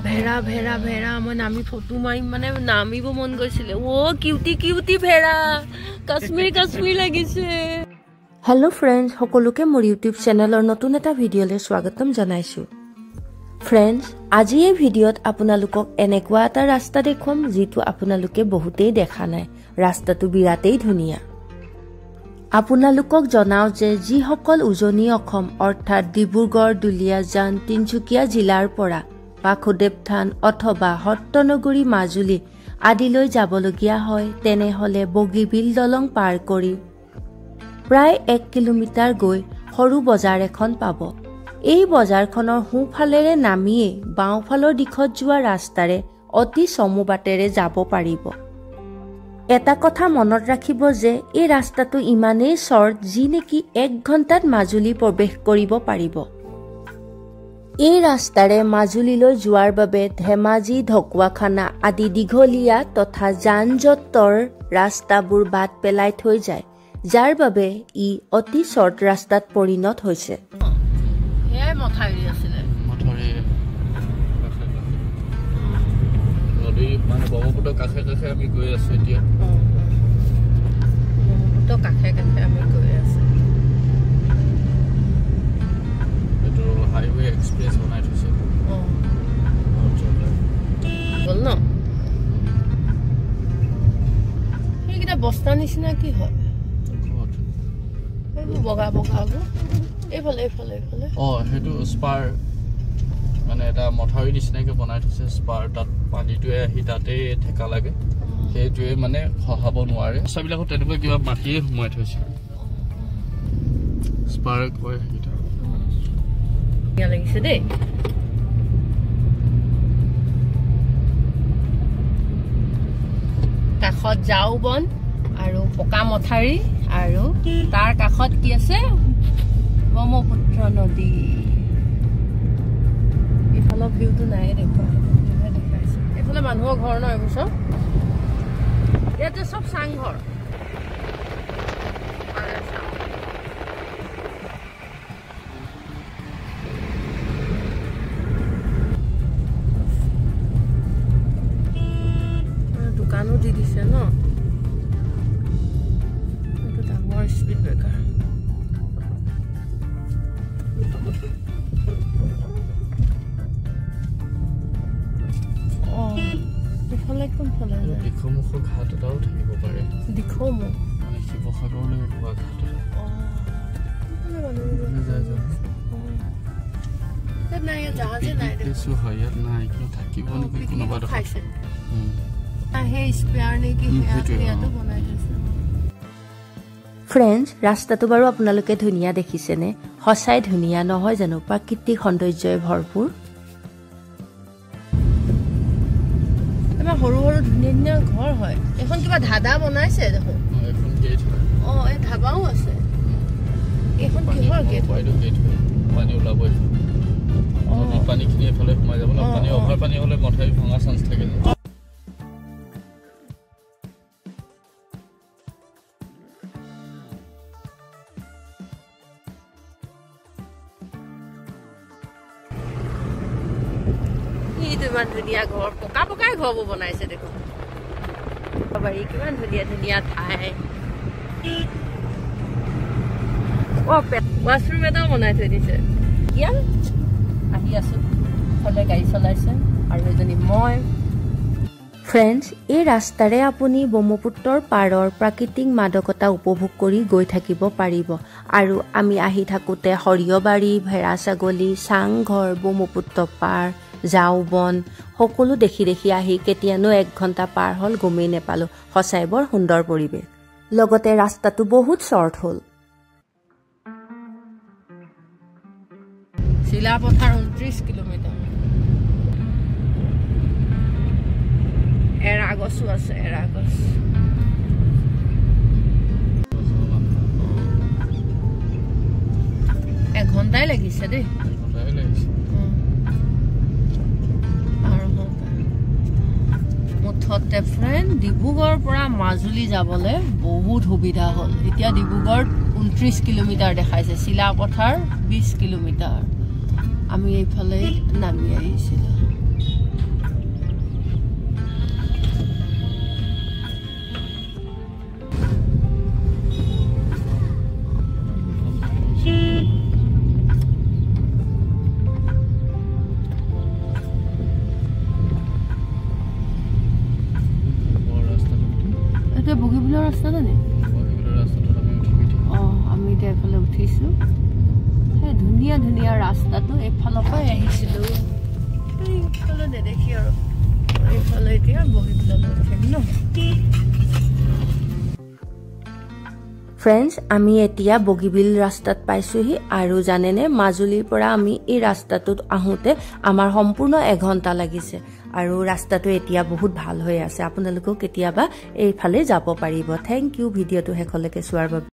ভেড়া ভেড়া ভেড়া মই নামি ফটো মাৰি মানে নামিব মন গৈছিলে ও কিউটি কিউটি ভেড়া কাশ্মীৰ কাশ্মীৰ লাগিছে হেল্ল' ফ্ৰেণ্ডছ সকলোকে মোৰ ইউটিউব চেনেলৰ নতুন এটা ভিডিঅ'লৈ স্বাগতম জনাইছো ফ্ৰেণ্ডছ আজি এই ভিডিঅ'ত আপোনালোকক এনেকুৱা এটা ৰাস্তা দেখুৱাম যিটো আপোনালোকে বহুতেই দেখা নাই ৰাস্তাটো বিৰাটেই ধুনীয়া আপোনালোকক জনাও যে যিসকল উজনি অসম অৰ্থাৎ ডিব্ৰুগড় দুলিয়াজান তিনচুকীয়া জিলাৰ পৰা বাসুদেৱ থান অথবা সত্ৰনগৰী মাজুলী আদিলৈ যাবলগীয়া হয় তেনেহলে বগীবিল দলং পাৰ কৰি প্ৰায় 1 কিলোমিটাৰ গৈ সৰু বজাৰ এখন পাব এই বজাৰখনৰ সোঁফালেৰে নামিয়ে বাওঁফালৰ দিশত যোৱা ৰাস্তাৰে অতি চমু বাটেৰে যাব পাৰিব এটা কথা মনত ৰাখিব যে এই ৰাস্তাটো ইমানেই শৰ্ট যি নেকি 1 ঘণ্টাত মাজুলী প্ৰৱেশ কৰিব পাৰিব এই ৰাস্তাৰে মাজুলীলৈ যোৱাৰ বাবে ধেমাজি ঢকুৱাখানা আদি দীঘলীয়া তথা যান-জঁটৰ ৰাস্তাবোৰ বাদ পেলাই থৈ যায় যাৰ বাবে ই অতি শৰ্ট ৰাস্তাত পৰিণত হৈছে এই মথাৰি আছিলে মথাৰি নদী মানে ব্ৰহ্মপুত্ৰ কাষে কাষে আমি গৈ আছো এতিয়া ব্ৰহ্মপুত্ৰ কাষে কাষে আমি গৈ আছো এটো হাইৱে এক্সপ্ৰেছ বনাই থৈছে বল ন এইটা বস্তা নিচিনা কি হয় বগা বগা এইফালে এইফালে এইফালে হেতু স্পাৰ মানে এটা মথাৰি নিচিনাকে বনাই থৈছে স্পাৰ তাত পানীটোৱে আহি তাতে ঠেকা লাগে সেইটোৱে মানে খহাব নোৱাৰে সববিলাক তেনেকৈ কিবা মাটিয়ে সোমাই থৈছে স্পাৰ কয় এটা ইয়া লাগিছে দেই কাষত জাউবন আৰু পকা মথাৰি আৰু তাৰ কাষত কি আছে ব্ৰহ্মপুত্ৰ নদী এইফালৰ ভিউটো নাই দেখাইছে এইফালে মানুহৰ ঘৰ নহয় এইবোৰ চব ইয়াতে চব চাংঘৰ দোকানো দি দিছে ন এইটো ডাঙৰ স্পীড ব্ৰেকাৰ দিখৌমুখ ঘাট এটাও থাকিব পাৰে দিখৌমুখ মানে শিৱসাগৰলৈ যোৱা ঘাট ফ্ৰেণ্ডছ ৰাস্তাটো বাৰু আপোনালোকে ধুনীয়া দেখিছেনে সঁচাই ধুনীয়া নহয় জানো প্ৰাকৃতিক সৌন্দৰ্যৰে ভৰপূৰ সৰু সৰু ধুনীয়া ধুনীয়া ঘৰ হয় এখন কিবা ধাবা বনাইছে দেখো এখন গেট হয় এই ধাবাও আছে এখন কিহৰ গেট পানী ওলাব পানী খিনি এফালে সোমাই যাব না পানী অভাৰ পানী হলে মথাৰি ভঙা চান্স থাকে কিমান ধুনীয়া ঘৰ পকা পকাই ঘৰবোৰ বনাইছে দেখোন বাৰী কিমান ধুনীয়া ধুনীয়া ঠাই ৱাছৰুম এটাও বনাই থৈ দিছে ইয়াত আহি আছো ফলে গাড়ী চলাইছে আৰু এজনী মই ফ্ৰেণ্ডছ এই ৰাস্তাৰে আপুনি ব্ৰহ্মপুত্ৰৰ পাৰৰ প্ৰাকৃতিক মাদকতা উপভোগ কৰি গৈ থাকিব পাৰিব আৰু আমি আহি থাকোঁতে সৰিয়হবাৰী ভেড়া ছাগলী চাংঘৰ ব্ৰহ্মপুত্ৰ পাৰ জাউবন সকলো দেখি দেখি আহি কেতিয়ানো 1 ঘণ্টা পাৰ হ'ল গমেই নেপালো সঁচাই বৰ সুন্দৰ পৰিৱেশ লগতে ৰাস্তাটো বহুত শৰ্ট হ'ল শিলাপথাৰ 29 কিলোমিটাৰ এৰাগছো আছে এৰাগছ এঘণ্টাই লাগিছে দেই মুঠতে ফ্ৰেণ্ড ডিব্ৰুগড়ৰ পৰা মাজুলী যাবলৈ বহুত সুবিধা হ'ল এতিয়া ডিব্ৰুগড় 29 কিলোমিটাৰ দেখাইছে শিলাপথাৰ 20 কিলোমিটাৰ আমি এইফালে নামি আহিছিলোঁ বগীবিলৰ ৰাস্তাটো নে আমি এতিয়া এইফালে উঠিছোঁ সেই ধুনীয়া ধুনীয়া ৰাস্তাটো এইফালৰ পৰাই আহিছিলোঁ এইফালে নেদেখি আৰু এইফালে এতিয়া বগীবিললৈ উঠিম ন ফ্ৰেণ্ডছ আমি এতিয়া বগীবিল ৰাস্তাত পাইছোহি আৰু জানেনে মাজুলীৰ পৰা আমি এই ৰাস্তাটোত আহোঁতে আমাৰ সম্পূৰ্ণ 1 ঘণ্টা লাগিছে আৰু ৰাস্তাটো এতিয়া বহুত ভাল হৈ আছে আপোনালোকেও কেতিয়াবা এইফালে যাব পাৰিব থেংক ইউ ভিডিঅ'টো শেষলৈকে চোৱাৰ বাবে